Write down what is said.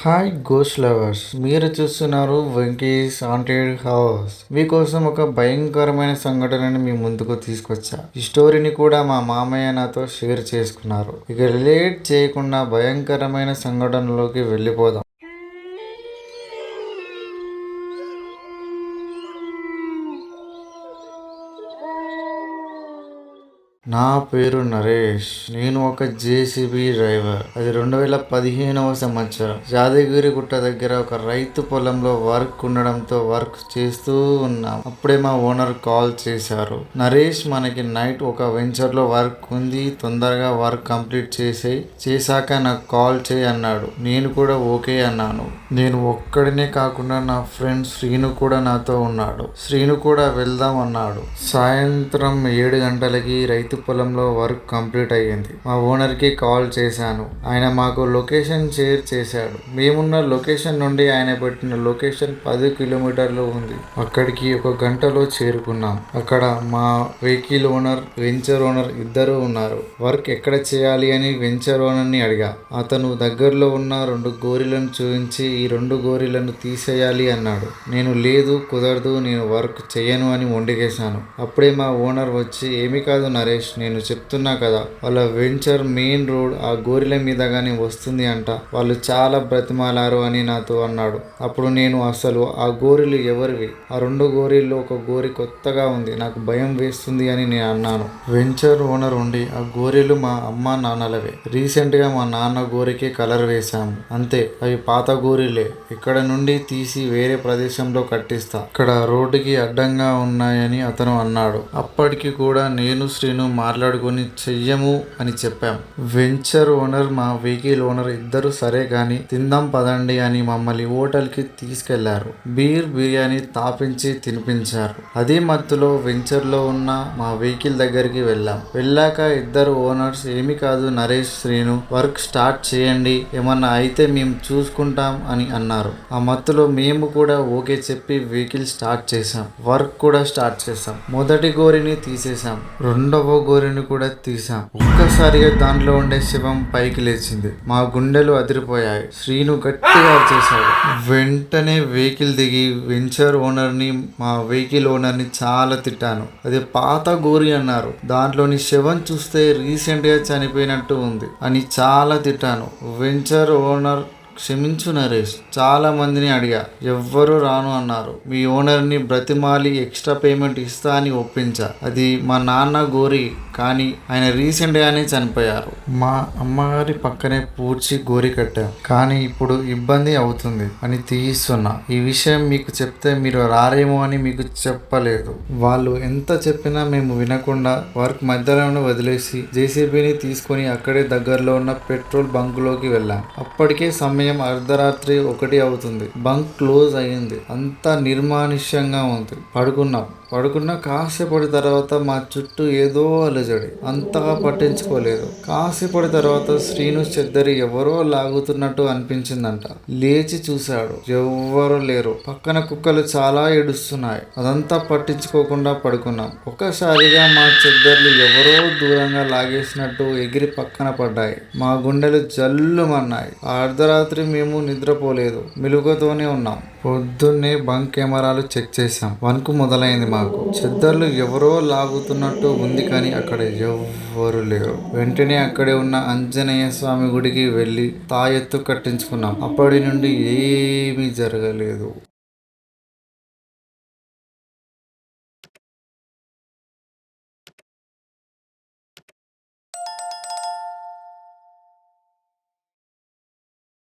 Hi ghost lovers, మీరు చూస్తున్నారు Venky's haunted house. మీకోసం ఒక భయంకరమైన సంఘటనని మీ ముందుకు తీసుకొచ్చా. ఈ స్టోరీని కూడా మా మామయ్య నాతో షేర్ చేసుకున్నారు. ఇక లేట్ చేయకుండా భయంకరమైన సంఘటనలోకి వెళ్ళిపోదాం. నా పేరు నరేష్. నేను ఒక జేసీబీ డ్రైవర్. అది 2015వ సంవత్సరం. యాదగిరి గుట్ట దగ్గర ఒక రైతు పొలంలో వర్క్ ఉండడంతో వర్క్ చేస్తూ ఉన్నాం. అప్పుడే మా ఓనర్ కాల్ చేశారు. నరేష్, మనకి నైట్ ఒక వెంచర్ లో వర్క్ ఉంది, తొందరగా వర్క్ కంప్లీట్ చేశాక నాకు కాల్ చేయి అన్నాడు. నేను కూడా ఓకే అన్నాను. నేను ఒక్కడినే కాకుండా నా ఫ్రెండ్ శ్రీను కూడా నాతో ఉన్నాడు. శ్రీను కూడా వెళ్దాం అన్నాడు. సాయంత్రం 7 గంటలకి రైతు పొలంలో వర్క్ కంప్లీట్ అయ్యింది. మా ఓనర్ కి కాల్ చేశాను. ఆయన మాకు లొకేషన్ షేర్ చేశాడు. మేమున్న లొకేషన్ నుండి ఆయన పెట్టిన లొకేషన్ 10 కిలోమీటర్లు ఉంది. అక్కడికి ఒక గంటలో చేరుకున్నాం. అక్కడ మా వెహికల్ ఓనర్, వెంచర్ ఓనర్ ఇద్దరు ఉన్నారు. వర్క్ ఎక్కడ చేయాలి అని వెంచర్ ఓనర్ ని అడిగా. అతను దగ్గరలో ఉన్న 2 గోరీలను చూపించి ఈ 2 గోరీలను తీసేయాలి అన్నాడు. నేను లేదు, కుదరదు, నేను వర్క్ చేయను అని మొండికేశాను. అప్పుడే మా ఓనర్ వచ్చి, ఏమీ కాదు నరేష్, నేను చెప్తున్నా కదా, వాళ్ళ వెంచర్ మెయిన్ రోడ్ ఆ గోరీల మీదగానే వస్తుంది అంట. వాళ్ళు చాలా బ్రతిమాలారు అని నాతో అన్నాడు. అప్పుడు నేను, అసలు ఆ గోరీలు ఎవరివి? ఆ 2 గోరీల్లో ఒక గోరీ కొత్తగా ఉంది, నాకు భయం వేస్తుంది అని నేను అన్నాను. వెంచర్ ఓనర్ ఉండి, ఆ గోరీలు మా అమ్మ నాన్నలవే. రీసెంట్ గా మా నాన్న గోరికి కలర్ వేశాము, అంతే, అవి పాత గోరీలే. ఇక్కడ నుండి తీసి వేరే ప్రదేశంలో కట్టిస్తా, ఇక్కడ రోడ్డుకి అడ్డంగా ఉన్నాయని అతను అన్నాడు. అప్పటికి కూడా నేను శ్రీను మాట్లాడుకొని చెయ్యము అని చెప్పాం. వెంచర్ ఓనర్, మా వెహికల్ ఓనర్ ఇద్దరు సరే గాని తిందాం పదండి అని మమ్మల్ని హోటల్ కి తీసుకెళ్లారు. బిర్యానీ తాపించి తినిపించారు. అదే మత్తులో వెంచర్ లో ఉన్న మా వెహికల్ దగ్గరికి వెళ్ళాక ఇద్దరు ఓనర్స్, ఏమి కాదు నరేష్, శ్రీను, వర్క్ స్టార్ట్ చేయండి, ఏమన్నా అయితే మేము చూసుకుంటాం అని అన్నారు. ఆ మత్తులో మేము కూడా ఓకే చెప్పి వెహికల్ స్టార్ట్ చేసాం. వర్క్ కూడా స్టార్ట్ చేసాం. మొదటి గోరిని తీసేసాం. రెండవ గోరిని కూడా తీసాం. ఒక్కసారిగా దాంట్లో ఉండే శవం పైకి లేచింది. మా గుండెలు అదిరిపోయాయి. శ్రీను గట్టిగా చేశాడు. వెంటనే వెహికల్ దిగి వెంచర్ ఓనర్ ని, మా వెహికల్ ఓనర్ ని చాలా తిట్టాను. అది పాత గోరి అన్నారు. దాంట్లోని శవం చూస్తే రీసెంట్ గా చనిపోయినట్టు ఉంది అని చాలా తిట్టాను. వెంచర్ ఓనర్, క్షమించు నరేష్, చాలా మందిని అడిగా, ఎవ్వరూ రాను అన్నారు. మీ ఓనర్ని బ్రతిమాలి ఎక్స్ట్రా పేమెంట్ ఇస్తా అని ఒప్పించా. అది మా నాన్న గోరి, కానీ ఆయన రీసెంట్ గానే చనిపోయారు. మా అమ్మగారి పక్కనే పూడ్చి గోరి కట్టాం, కానీ ఇప్పుడు ఇబ్బంది అవుతుంది అని తీయిస్తున్నా. ఈ విషయం మీకు చెప్తే మీరు రారేమో అని మీకు చెప్పలేదు. వాళ్ళు ఎంత చెప్పినా మేము వినకుండా వర్క్ మధ్యలోనే వదిలేసి జేసీబీని తీసుకొని అక్కడే దగ్గరలో ఉన్న పెట్రోల్ బంకులోకి వెళ్ళాం. అప్పటికే సమయం అర్ధరాత్రి 1 అవుతుంది. బంక్ క్లోజ్ అయ్యింది. అంతా నిర్మానుష్యంగా ఉంది. పడుకున్న కాసేపటి తర్వాత మా చుట్టూ ఏదో అలజడి. అంతగా పట్టించుకోలేదు. కాసేపటి తర్వాత శ్రీను చెద్దరి ఎవరో లాగుతున్నట్టు అనిపించిందంట. లేచి చూశాడు. ఎవ్వరూ లేరు. పక్కన కుక్కలు చాలా ఏడుస్తున్నాయి. అదంతా పట్టించుకోకుండా పడుకున్నాం. ఒక్కసారిగా మా చెద్దర్లు ఎవరో దూరంగా లాగేసినట్టు ఎగిరి పక్కన పడ్డాయి. మా గుండెలు జల్లుమన్నాయి. ఆ అర్ధరాత్రి మేము నిద్రపోలేదు, మెలుగుతోనే ఉన్నాం. పొద్దున్నే బంక్ కెమెరాలు చెక్ చేశాం. వణుకు మొదలైంది మాకు. చెద్దర్లు ఎవరో లాగుతున్నట్టు ఉంది, కానీ అక్కడ ఎవ్వరు లేరు. వెంటనే అక్కడే ఉన్న ఆంజనేయ స్వామి గుడికి వెళ్ళి తాయెత్తు కట్టించుకున్నాం. అప్పటి నుండి ఏమీ జరగలేదు.